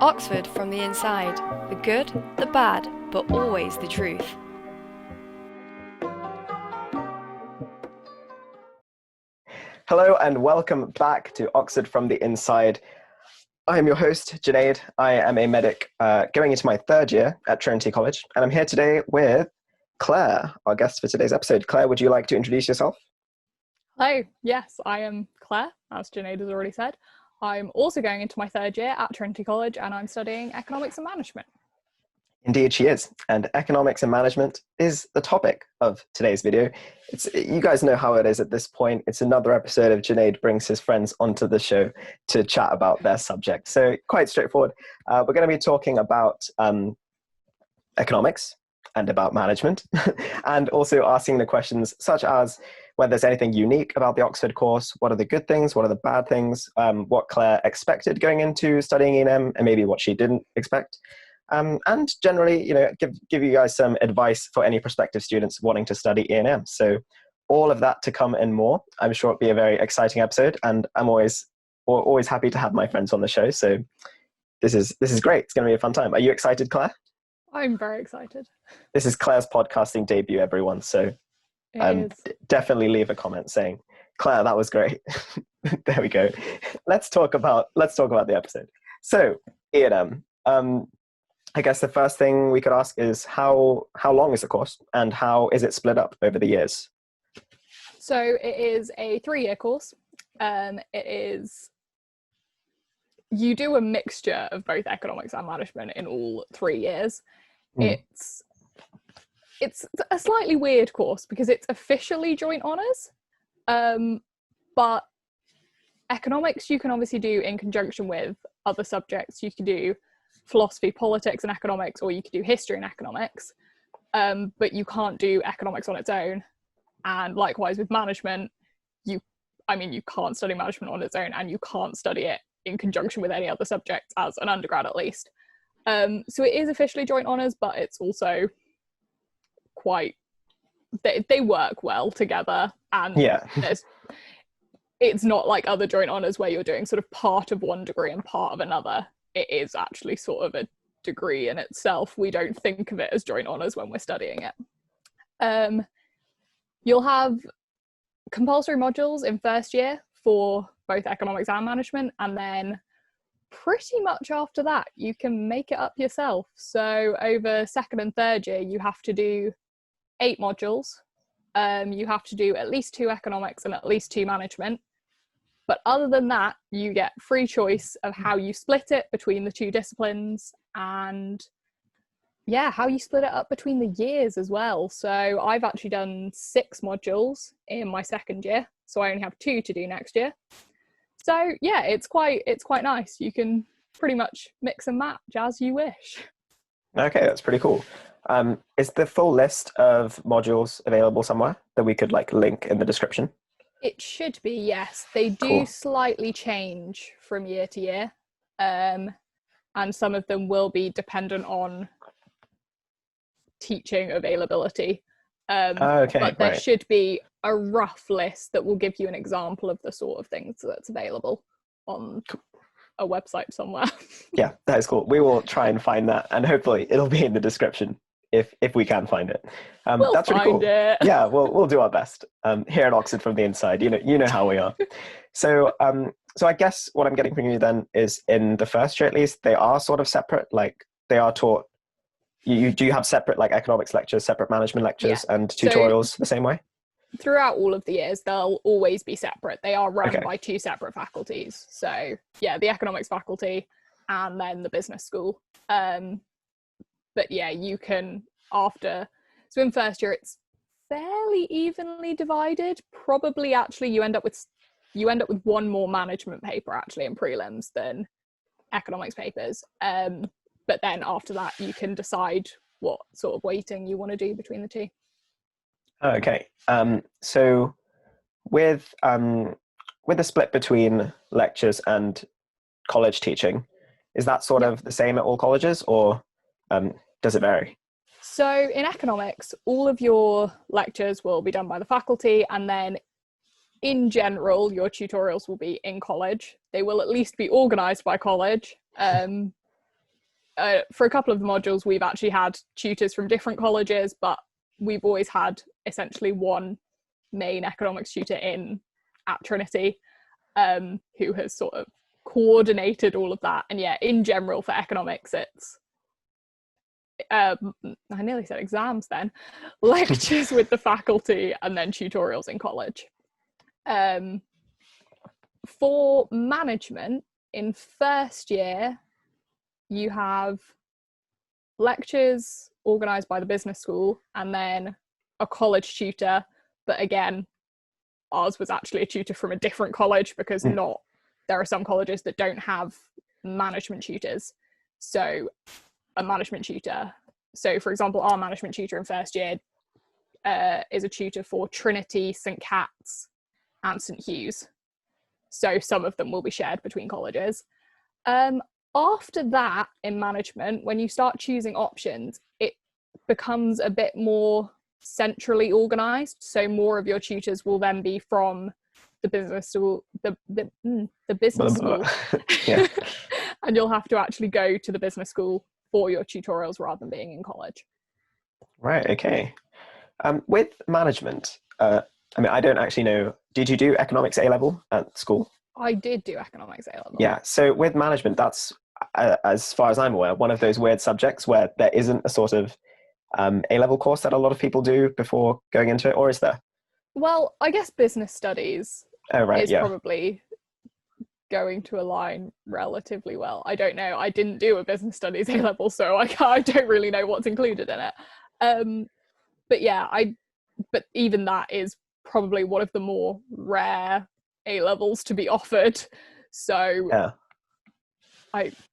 Oxford from the inside. The good, the bad, but always the truth. Hello and welcome back to Oxford from the Inside. I am your host, Junaid. I am a medic going into my third year at Trinity College, and I'm here today with Claire, our guest for today's episode. Claire, would you like to introduce yourself? Hello, yes, I am Claire, as Junaid has already said. I'm also going into my third year at Trinity College and I'm studying economics and management. Indeed, she is. And economics and management is the topic of today's video. You guys know how it is at this point. It's another episode of Junaid brings his friends onto the show to chat about their subject. So quite straightforward. We're going to be talking about economics and about management, and also asking the questions such as whether there's anything unique about the Oxford course, what are the good things, what are the bad things, what Claire expected going into studying E&M, and maybe what she didn't expect. And generally, give you guys some advice for any prospective students wanting to study E&M. So all of that to come and more. I'm sure it'll be a very exciting episode, and I'm always happy to have my friends on the show. So this is great. It's going to be a fun time. Are you excited, Claire? I'm very excited. This is Claire's podcasting debut, everyone. So definitely leave a comment saying, Claire, that was great. There we go. Let's talk about the episode. So E&M. I guess the first thing we could ask is how long is the course and how is it split up over the years? So it is a 3-year course. You do a mixture of both economics and management in all 3 years. It's a slightly weird course because it's officially joint honours, but economics you can obviously do in conjunction with other subjects. You can do philosophy, politics and economics, or you could do history and economics, but you can't do economics on its own. And likewise with management, you can't study management on its own, and you can't study it in conjunction with any other subjects as an undergrad at least. So it is officially joint honours, but it's also they work well together, and it's not like other joint honours where you're doing sort of part of one degree and part of another. It is actually sort of a degree in itself. We don't think of it as joint honours when we're studying it. You'll have compulsory modules in first year for both economics and management, and then pretty much after that you can make it up yourself. So over second and third year you have to do 8 modules. You have to do at least 2 economics and at least 2 management. But other than that, you get free choice of how you split it between the 2 disciplines, and how you split it up between the years as well. So I've actually done 6 modules in my second year, so I only have 2 to do next year. So yeah, it's quite nice. You can pretty much mix and match as you wish. Okay, that's pretty cool. Is the full list of modules available somewhere that we could link in the description? It should be, yes. They do slightly change from year to year, and some of them will be dependent on teaching availability. But there should be a rough list that will give you an example of the sort of things that's available on a website somewhere. Yeah, that is cool. We will try and find that, and hopefully it'll be in the description if we can find it. That's really cool. Yeah, we'll do our best here at Oxford from the Inside. You know how we are. So I guess what I'm getting from you then is in the first year at least, they are sort of separate. Like they are taught. You have separate economics lectures, separate management lectures, and tutorials the same way? Throughout all of the years, they'll always be separate. They are run by 2 separate faculties. So yeah, the economics faculty and then the business school. But yeah, you can so in first year it's fairly evenly divided. Probably actually you end up with 1 more management paper actually in prelims than economics papers. But then after that you can decide what sort of weighting you want to do between the 2. Okay. So with the split between lectures and college teaching, is that sort of the same at all colleges, or does it vary? So in economics, all of your lectures will be done by the faculty, and then in general, your tutorials will be in college. They will at least be organised by college. for a couple of the modules, we've actually had tutors from different colleges, but we've always had essentially one main economics tutor at Trinity, who has sort of coordinated all of that. And yeah, in general for economics, it's I nearly said exams then, lectures with the faculty and then tutorials in college. For management, in first year, you have lectures organised by the business school and then a college tutor. But again, ours was actually a tutor from a different college, because there are some colleges that don't have management tutors. So a management tutor. So for example, our management tutor in first year is a tutor for Trinity, St. Cat's and St. Hugh's. So some of them will be shared between colleges. After that, in management, when you start choosing options, it becomes a bit more centrally organised. So more of your tutors will then be from the business school, the business school. Yeah. And you'll have to actually go to the business school for your tutorials rather than being in college. Right, okay. With management, I mean, I don't actually know, did you do economics A-level at school? I did do economics A-level. Yeah, so with management, that's, as far as I'm aware, one of those weird subjects where there isn't a sort of A-level course that a lot of people do before going into it, or is there? Well, I guess business studies is probably going to align relatively well. I don't know. I didn't do a business studies A-level, so I don't really know what's included in it. But yeah, but even that is probably one of the more rare A-levels to be offered. So yeah.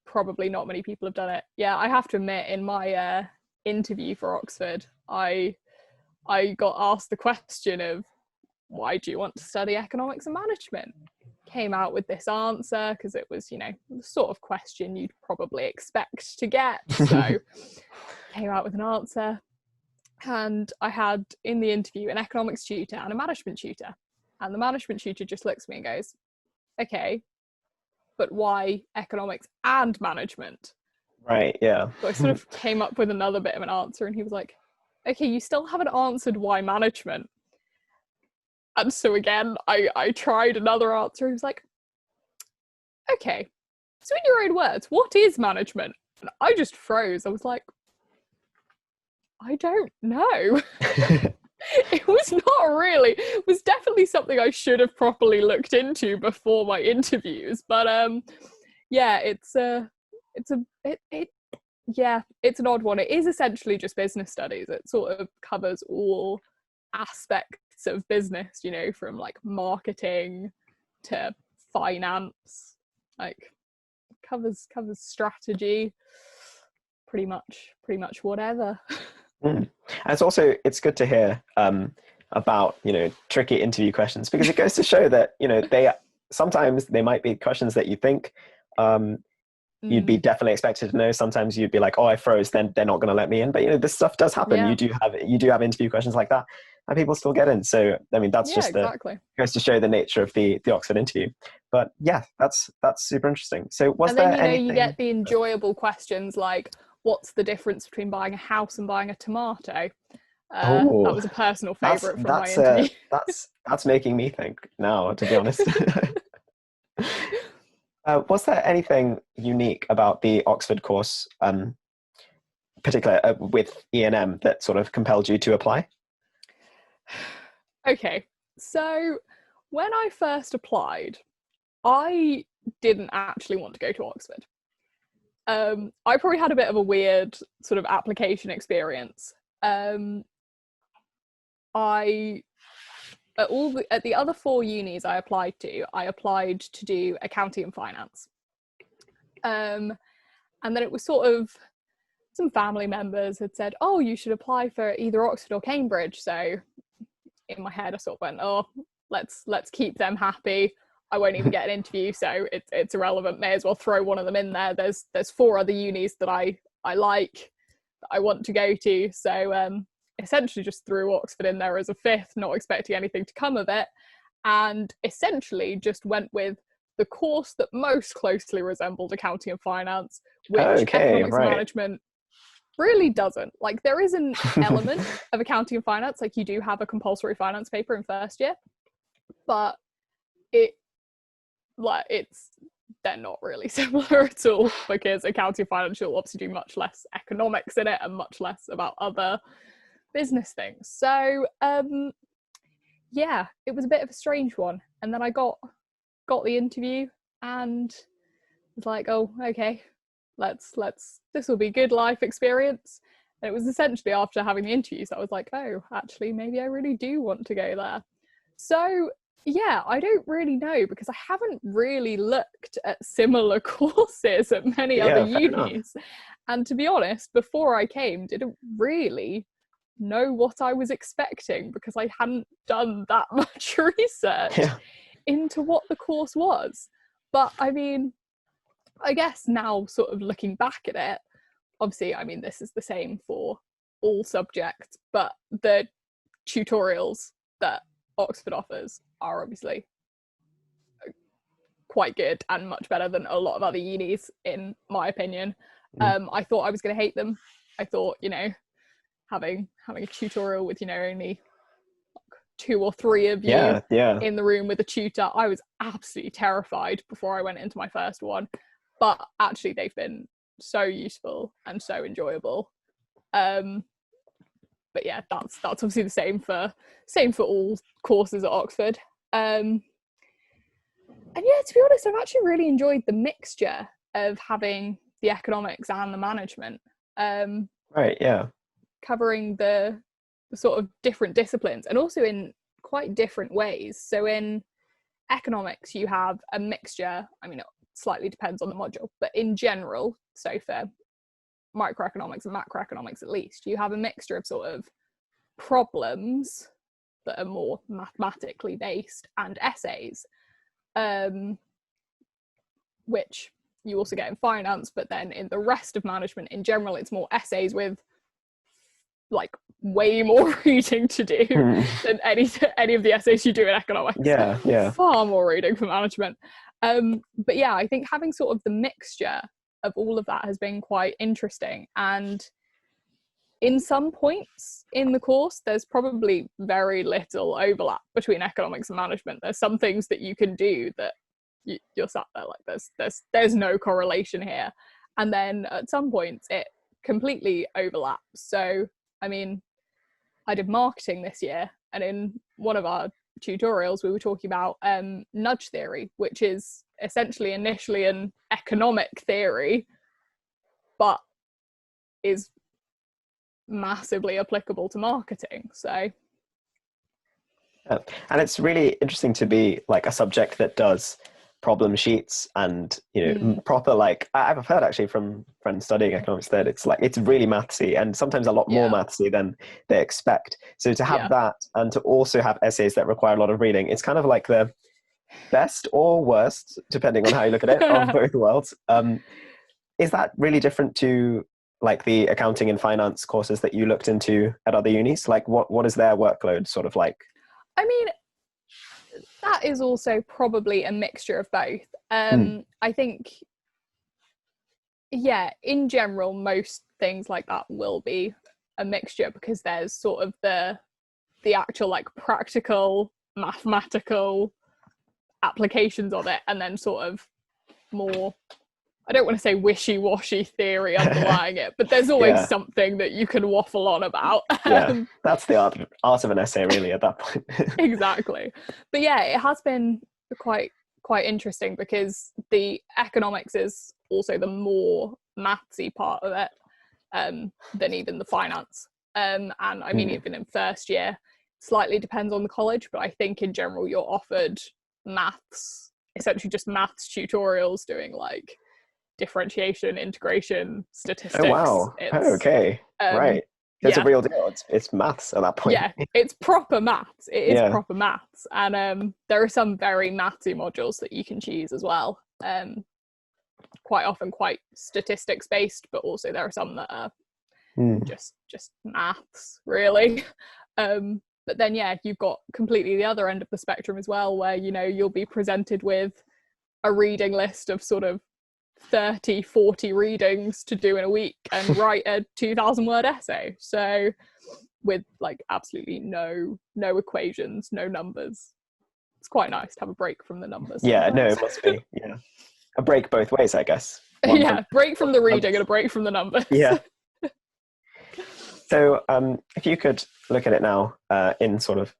Probably not many people have done it. Yeah, I have to admit, in my interview for Oxford, I got asked the question of, why do you want to study economics and management? Came out with this answer because it was, the sort of question you'd probably expect to get. So came out with an answer. And I had in the interview an economics tutor and a management tutor. And the management tutor just looks at me and goes, okay, but why economics and management? Right, yeah. So I sort of came up with another bit of an answer, and he was like, okay, you still haven't answered why management. And so again, I tried another answer. He was like, okay, so in your own words, what is management? And I just froze. I was like, I don't know. It was not really. It was definitely something I should have properly looked into before my interviews. But yeah, it's an odd one. It is essentially just business studies. It sort of covers all aspects of business, from like marketing to finance, like covers strategy, pretty much whatever. And it's good to hear about tricky interview questions, because it goes to show that sometimes they might be questions that you think you'd be definitely expected to know. Sometimes you'd be like, oh, I froze, then they're not going to let me in. But this stuff does happen. Yeah. You do have interview questions like that, and people still get in. So I mean, that's exactly. Goes to show the nature of the Oxford interview. But yeah, that's super interesting. So and then you get the enjoyable questions like, what's the difference between buying a house and buying a tomato? That was a personal favourite from my interview. That's making me think now, to be honest. Was there anything unique about the Oxford course, particularly with E&M, that sort of compelled you to apply? Okay, so when I first applied, I didn't actually want to go to Oxford. I probably had a bit of a weird sort of application experience. At the other 4 unis I applied to do accounting and finance. And then it was sort of, some family members had said, oh, you should apply for either Oxford or Cambridge. So in my head I sort of went, oh, let's keep them happy. I won't even get an interview, so it's irrelevant. May as well throw one of them in there. There's 4 other unis that I like, that I want to go to. So essentially just threw Oxford in there as a 5th, not expecting anything to come of it. And essentially just went with the course that most closely resembled accounting and finance, which Okay, economics right. and management really doesn't. Like, there is an element of accounting and finance, like you do have a compulsory finance paper in first year, but they're not really similar at all, because accounting and finance will obviously do much less economics in it and much less about other business things. So yeah, it was a bit of a strange one. And then I got the interview and was like, oh, okay, let's this will be good life experience. And it was essentially after having the interviews that I was like, oh, actually maybe I really do want to go there. So yeah, I don't really know, because I haven't really looked at similar courses at many other unis. And to be honest, before I came, didn't really know what I was expecting, because I hadn't done that much research into what the course was. But I mean, I guess now sort of looking back at it, obviously, I mean, this is the same for all subjects, but the tutorials that Oxford offers are obviously quite good and much better than a lot of other unis, in my opinion. I thought I was going to hate them. I thought, you know, having a tutorial with, you know, only 2 or 3 of you in the room with a tutor, I was absolutely terrified before I went into my first one. But actually they've been so useful and so enjoyable. But yeah, that's obviously the same for all courses at Oxford. And yeah, to be honest, I've actually really enjoyed the mixture of having the economics and the management. Right, yeah. Covering the sort of different disciplines, and also in quite different ways. So in economics, you have a mixture, I mean, it slightly depends on the module, but in general, so for microeconomics and macroeconomics at least, you have a mixture of sort of problems that are more mathematically based and essays, which you also get in finance. But then in the rest of management in general, it's more essays with like way more reading to do than any of the essays you do in economics. Far more reading for management. But yeah, I think having sort of the mixture of all of that has been quite interesting. And in some points in the course, there's probably very little overlap between economics and management. There's some things that you can do that you're sat there like, there's no correlation here. And then at some points it completely overlaps. So I mean, I did marketing this year, and in one of our tutorials we were talking about nudge theory, which is essentially initially an economic theory, but is massively applicable to marketing. So and it's really interesting to be like a subject that does problem sheets and, you know, proper, like I've heard actually from friends studying economics that it's like it's really mathsy, and sometimes a lot more mathsy than they expect. So to have that, and to also have essays that require a lot of reading, it's kind of like the best or worst, depending on how you look at it, of both worlds. Is that really different to like the accounting and finance courses that you looked into at other unis? Like what is their workload sort of like? I mean, that is also probably a mixture of both. I think, yeah, in general, most things like that will be a mixture, because there's sort of the actual like practical mathematical applications of it, and then sort of more, I don't want to say wishy-washy theory underlying it, but there's always something that you can waffle on about. That's the art of an essay, really, at that point. Exactly. But yeah, it has been quite interesting, because the economics is also the more mathsy part of it than even the finance. And I mean, even in first year, slightly depends on the college, but I think in general you're offered maths, essentially just maths tutorials doing like differentiation, integration, statistics. Oh wow. Okay. Right. It's a real deal. It's maths at that point. Yeah, it's proper maths. It is proper maths. And there are some very mathsy modules that you can choose as well. Quite often quite statistics based, but also there are some that are just maths, really. But then yeah, you've got completely the other end of the spectrum as well, where, you know, you'll be presented with a reading list of sort of 30, 40 readings to do in a week and write a 2,000 word essay. So with like absolutely no equations, no numbers. It's quite nice to have a break from the numbers. Yeah, no, sometimes. it must be. Yeah, a break both ways, I guess. Yeah, break from the reading and a break from the numbers. Yeah. So if you could look at it now in sort of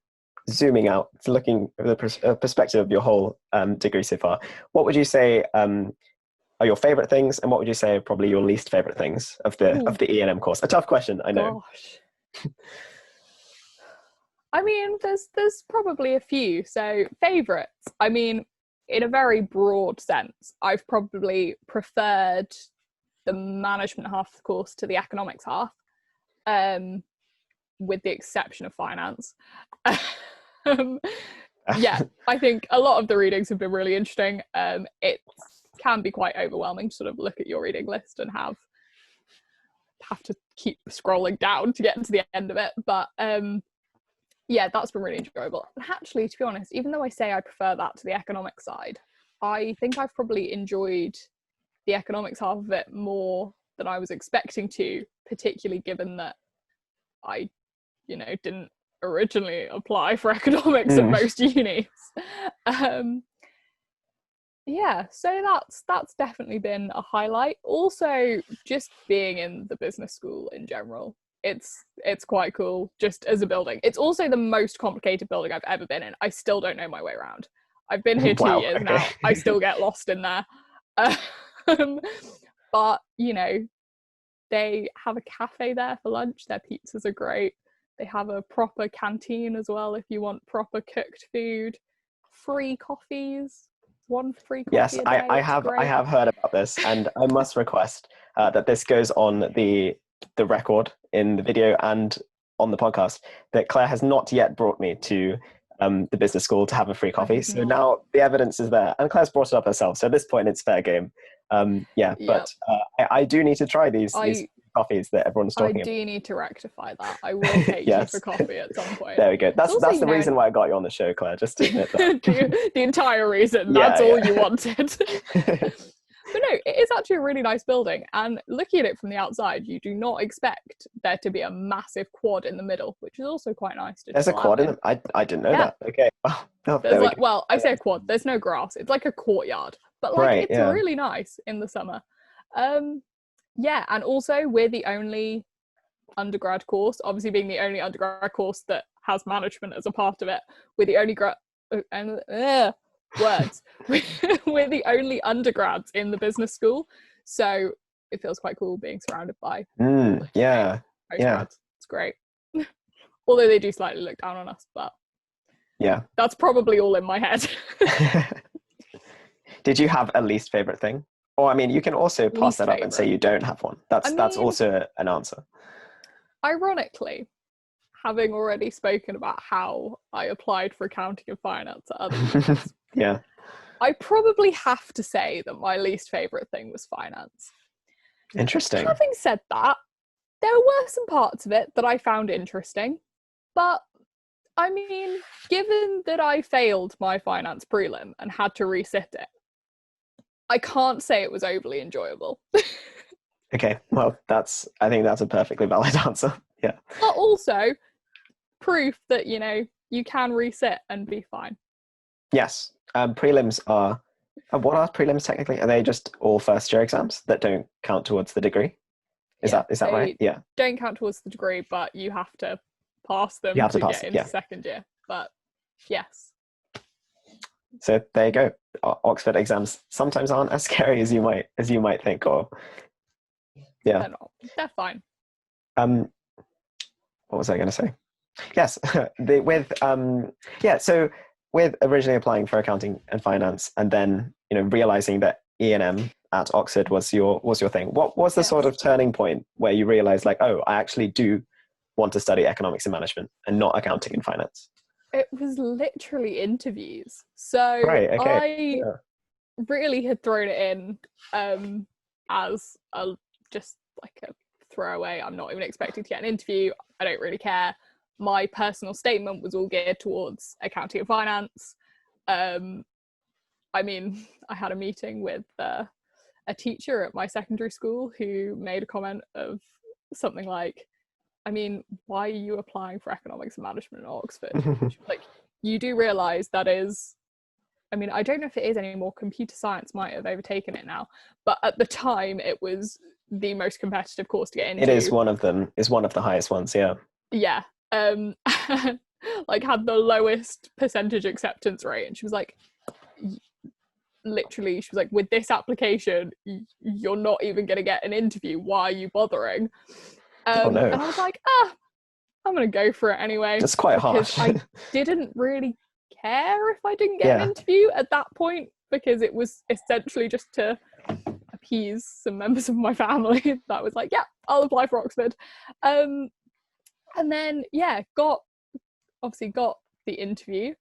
zooming out, looking at the perspective of your whole degree so far, what would you say are your favorite things, and what would you say are probably your least favorite things of the E&M course? A tough question, I know. Gosh. I mean, there's probably a few. So favourites, I mean, in a very broad sense, I've probably preferred the management half of the course to the economics half, with the exception of finance. Yeah, I think a lot of the readings have been really interesting. It can be quite overwhelming to sort of look at your reading list and have to keep scrolling down to get to the end of it. But yeah, that's been really enjoyable. And actually, to be honest, even though I say I prefer that to the economic side, I think I've probably enjoyed the economics half of it more than I was expecting to, particularly given that I, didn't originally apply for economics at most unis. Yeah, so that's definitely been a highlight. Also, just being in the business school in general, it's quite cool just as a building. It's also the most complicated building I've ever been in. I still don't know my way around. I've been here 2 years now. I still get lost in there. But they have a cafe there for lunch. Their pizzas are great. They have a proper canteen as well if you want proper cooked food. Free coffees. One free coffee Yes, a day. I have heard about this, and I must request that this goes on the record in the video and on the podcast, that Claire has not yet brought me to the business school to have a free coffee. So now the evidence is there, and Claire's brought it up herself. So at this point, it's fair game. But I do need to try these coffees that everyone's talking about. I do need to rectify that. I will take you for coffee at some point. There we go. That's the reason why I got you on the show, Claire, just to admit that. the entire reason. That's all you wanted. But no, it is actually a really nice building, and looking at it from the outside, you do not expect there to be a massive quad in the middle, which is also quite nice. There's a quad in them? I didn't know that. Okay. I say a quad. There's no grass. It's like a courtyard, but it's really nice in the summer. Yeah, and also we're the only undergrad course, obviously being the only undergrad course that has management as a part of it. We're the only we're the only undergrads in the business school, so it feels quite cool being surrounded by postgrads. It's great. Although they do slightly look down on us, but yeah, that's probably all in my head. Did you have a least favorite thing? Or I mean, you can also pass that up and say you don't have one. That's also an answer. Ironically, having already spoken about how I applied for accounting and finance at other unis, yeah, I probably have to say that my least favourite thing was finance. Interesting. Having said that, there were some parts of it that I found interesting, but I mean, given that I failed my finance prelim and had to resit it, I can't say it was overly enjoyable. Okay, well, I think that's a perfectly valid answer. Yeah. But also proof that, you can resit and be fine. Yes. Prelims are, what are prelims technically? Are they just all first year exams that don't count towards the degree? Is that right? Yeah. Don't count towards the degree, but you have to pass them to get into second year. But yes. So there you go. Oxford exams sometimes aren't as scary as you might think, or yeah. They're not. They're fine. What was I going to say? Yes, so with originally applying for accounting and finance, and then realizing that E&M at Oxford was your thing. What was the sort of turning point where you realized, like, oh, I actually do want to study economics and management and not accounting and finance? It was literally interviews. So I really had thrown it in as just like a throwaway. I'm not even expecting to get an interview. I don't really care. My personal statement was all geared towards accounting and finance. I mean, I had a meeting with a teacher at my secondary school who made a comment of something like, I mean, why are you applying for economics and management at Oxford? She was like, you do realise that is, I mean, I don't know if it is anymore, computer science might have overtaken it now, but at the time it was the most competitive course to get into. It is one of them. It's one of the highest ones, yeah. Yeah. Like had the lowest percentage acceptance rate. And she was like, literally, she was like, with this application, you're not even going to get an interview. Why are you bothering? Oh no. And I was like, I'm going to go for it anyway. It's quite harsh. I didn't really care if I didn't get an interview at that point, because it was essentially just to appease some members of my family that was like, yeah, I'll apply for Oxford. And then, yeah, got the interview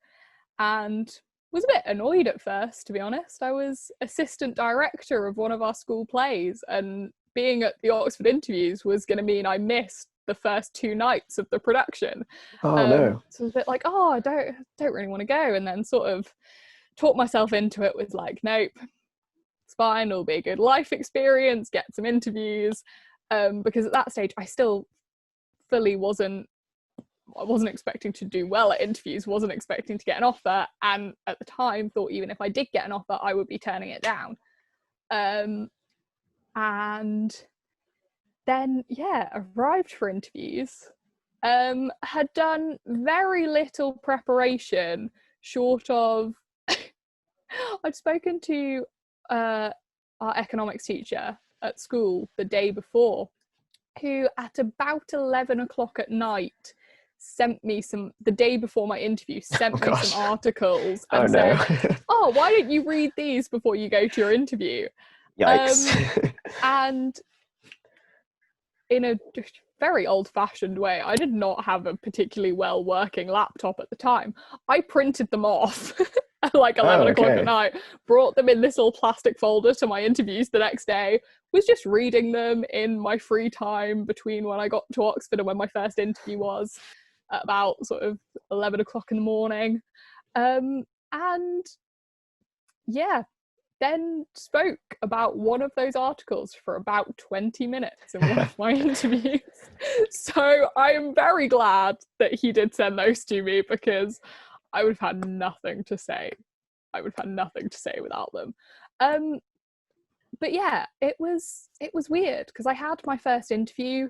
and was a bit annoyed at first, to be honest. I was assistant director of one of our school plays, and being at the Oxford interviews was going to mean I missed the first 2 nights of the production. Oh no. So I was a bit like, oh, I don't really want to go, and then sort of talked myself into it with like, nope, it's fine, it'll be a good life experience, get some interviews, because at that stage I still fully wasn't expecting to do well at interviews, wasn't expecting to get an offer, and at the time thought even if I did get an offer I would be turning it down. And then arrived for interviews, had done very little preparation short of I'd spoken to our economics teacher at school the day before, who at about 11 o'clock at night sent me the day before my interview, sent me some articles and said, oh, why don't you read these before you go to your interview? Yikes. And in a very old-fashioned way, I did not have a particularly well working laptop at the time. I printed them off at like 11 o'clock at night, brought them in this little plastic folder to my interviews the next day, was just reading them in my free time between when I got to Oxford and when my first interview was, at about sort of 11 o'clock in the morning. And yeah, then spoke about one of those articles for about 20 minutes in one of my interviews. So I am very glad that he did send those to me, because I would have had nothing to say. I would have had nothing to say without them. But yeah, it was weird, because I had my first interview,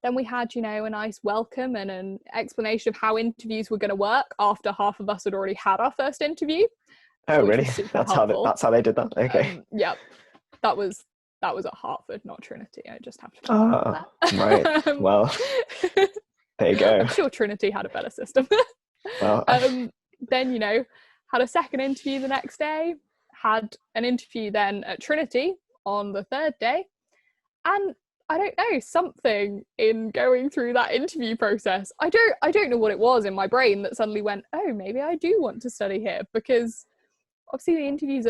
then we had, a nice welcome and an explanation of how interviews were going to work after half of us had already had our first interview. Oh, really? That's how they did that? Okay. Yeah, that was at Hartford, not Trinity. I just have to that. Right. Well, there you go. I'm sure Trinity had a better system. Well, then, had a second interview the next day, had an interview then at Trinity on the third day, and I don't know, something in going through that interview process, I don't know what it was in my brain that suddenly went, oh, maybe I do want to study here, because obviously the interviews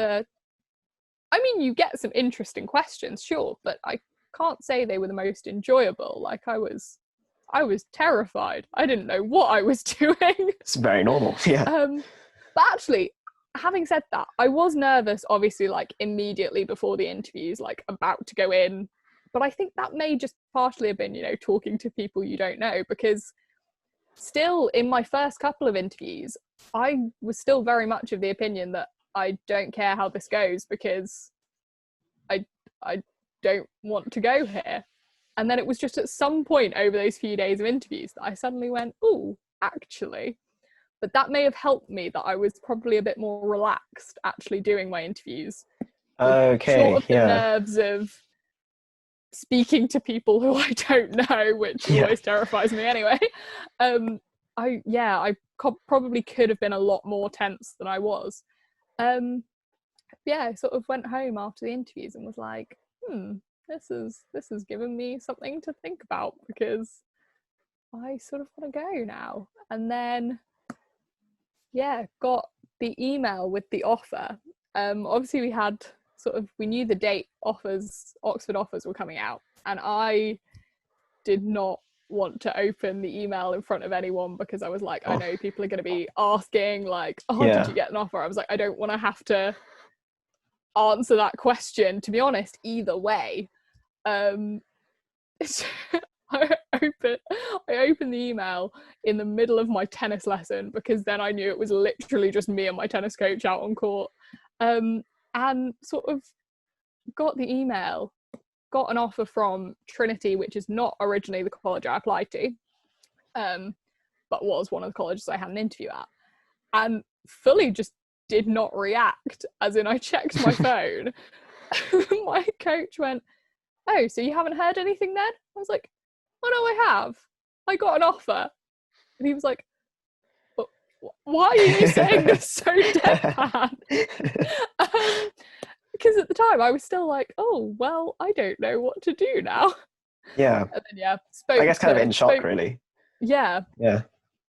you get some interesting questions, sure, but I can't say they were the most enjoyable. Like I was terrified. I didn't know what I was doing. It's very normal, yeah. But actually, having said that, I was nervous, obviously, like immediately before the interviews, like about to go in. But I think that may just partially have been, talking to people you don't know, because still in my first couple of interviews, I was still very much of the opinion that I don't care how this goes, because I don't want to go here. And then it was just at some point over those few days of interviews that I suddenly went, oh, actually. But that may have helped me, that I was probably a bit more relaxed actually doing my interviews. Okay, short of the nerves of speaking to people who I don't know, which always terrifies me anyway. I probably could have been a lot more tense than I was. I sort of went home after the interviews and was like, this has given me something to think about, because I sort of want to go now. And then got the email with the offer. Obviously we knew the date Oxford offers were coming out, and I did not want to open the email in front of anyone, because I was like, I know people are going to be asking like, did you get an offer? I was like, I don't want to have to answer that question, to be honest, either way. I opened the email in the middle of my tennis lesson, because then I knew it was literally just me and my tennis coach out on court, and sort of got the email, got an offer from Trinity, which is not originally the college I applied to, but was one of the colleges I had an interview at, and fully just did not react, as in I checked my phone. My coach went, "Oh, so you haven't heard anything then?" I was like, "Oh no, I have. I got an offer." And he was like, "Why are you saying this so deadpan?" Because at the time I was still like, "Oh, well, I don't know what to do now." Yeah. And then I guess kind of in shock, really. Yeah. Yeah.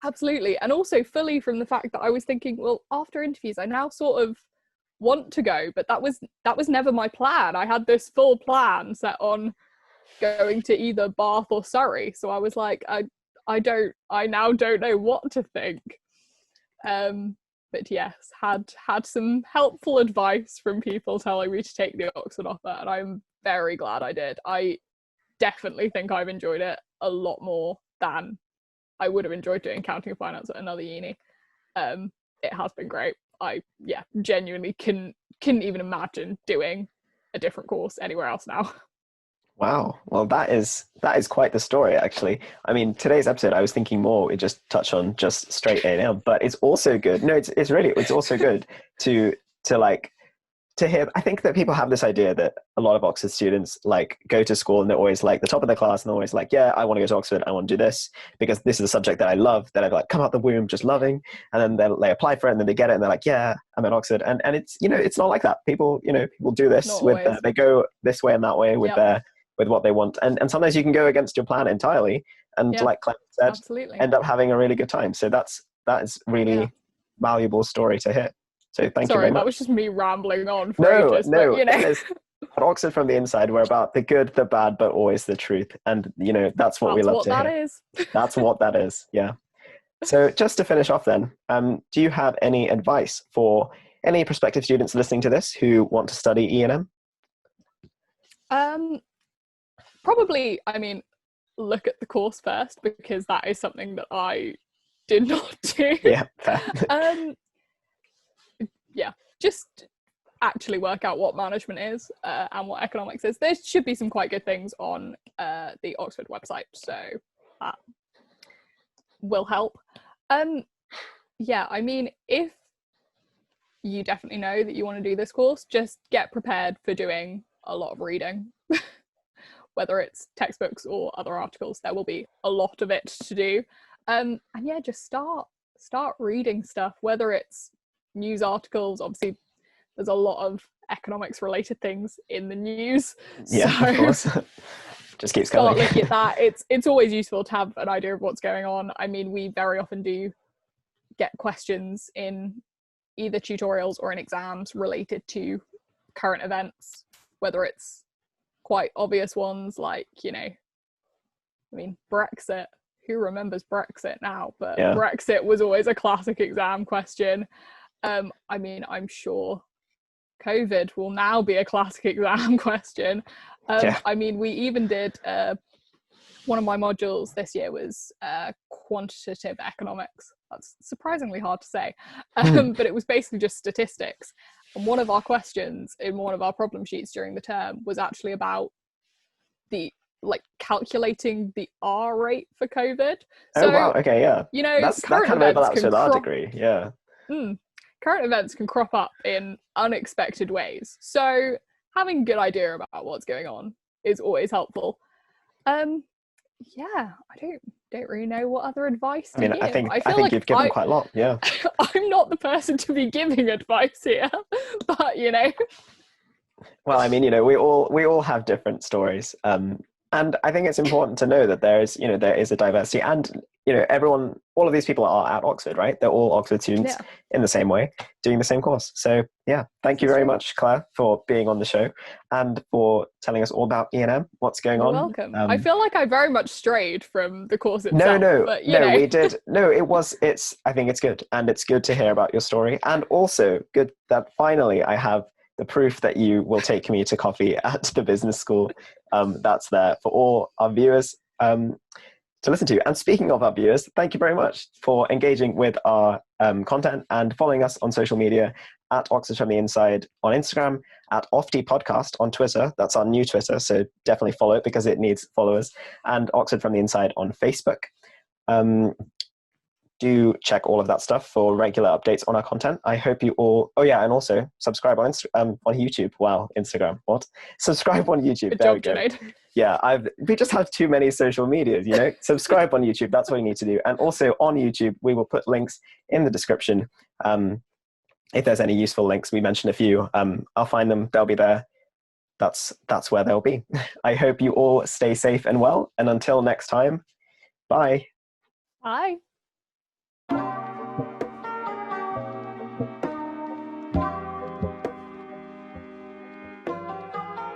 Absolutely. And also fully from the fact that I was thinking, well, after interviews I now sort of want to go, but that was never my plan. I had this full plan set on going to either Bath or Surrey, so I was like, I now don't know what to think. But yes, had some helpful advice from people telling me to take the Oxford offer, and I'm very glad I did. I definitely think I've enjoyed it a lot more than I would have enjoyed doing accounting and finance at another uni. It has been great. I genuinely couldn't even imagine doing a different course anywhere else now. Wow. Well, that is quite the story, actually. I mean, today's episode, I was thinking more we just touch on just straight A&M, but it's also good. No, it's also good to hear. I think that people have this idea that a lot of Oxford students like go to school and they're always like the top of their class, and they're always like, yeah, I want to go to Oxford, I want to do this because this is a subject that I love, that I've like come out the womb just loving, and then they apply for it and then they get it and they're like, yeah, I'm at Oxford, and it's it's not like that. People do this they go this way and that way with with what they want, and sometimes you can go against your plan entirely, and like Claire said, absolutely, end up having a really good time. So that is really valuable story to hear. So thank you very much. That was just me rambling on for ages. No, but, at Oxford from the Inside, we're about the good, the bad, but always the truth. And, that's what we love to hear. That's what that is, yeah. So just to finish off then, do you have any advice for any prospective students listening to this who want to study E&M? Probably, look at the course first, because that is something that I did not do. Yeah, fair. Just actually work out what management is and what economics is. There should be some quite good things on the Oxford website, so that will help. If you definitely know that you want to do this course, just get prepared for doing a lot of reading. Whether it's textbooks or other articles, there will be a lot of it to do. Just start reading stuff, whether it's news articles. Obviously there's a lot of economics related things in the news, of course. Just keeps going. Start looking at that. It's always useful to have an idea of what's going on. We very often do get questions in either tutorials or in exams related to current events, whether it's quite obvious ones like Brexit. Who remembers Brexit now? But Brexit was always a classic exam question. I'm sure COVID will now be a classic exam question. We even did one of my modules this year was quantitative economics. That's surprisingly hard to say, but it was basically just statistics. And one of our questions in one of our problem sheets during the term was actually about calculating the R rate for COVID. Oh wow, okay, yeah. That kind of overlaps with our degree, yeah. Current events can crop up in unexpected ways, so having a good idea about what's going on is always helpful. I don't really know what other advice to give. I think you've given quite a lot, yeah. I'm not the person to be giving advice here, but Well, we all have different stories, and I think it's important to know that there is a diversity, and all of these people are at Oxford, right? They're all Oxford students in the same way, doing the same course. So thank you very much, Claire, for being on the show and for telling us all about E&M, what's going on. You're welcome. I feel like I very much strayed from the course itself. We did. No, I think it's good, and it's good to hear about your story, and also good that finally I have the proof that you will take me to coffee at the business school, that's there for all our viewers to listen to. And speaking of our viewers, thank you very much for engaging with our content and following us on social media at Oxford from the Inside on Instagram, at Ofty Podcast on Twitter. That's our new Twitter, so definitely follow it because it needs followers. And Oxford from the Inside on Facebook. Do check all of that stuff for regular updates on our content. I hope you all, oh yeah, and also subscribe on YouTube. Wow, Instagram, what? Subscribe on YouTube. Good there job, Junaid. Yeah, we just have too many social medias, you know? Subscribe on YouTube, that's what you need to do. And also on YouTube, we will put links in the description. If there's any useful links, we mentioned a few, I'll find them, they'll be there. That's where they'll be. I hope you all stay safe and well. And until next time, bye. Bye.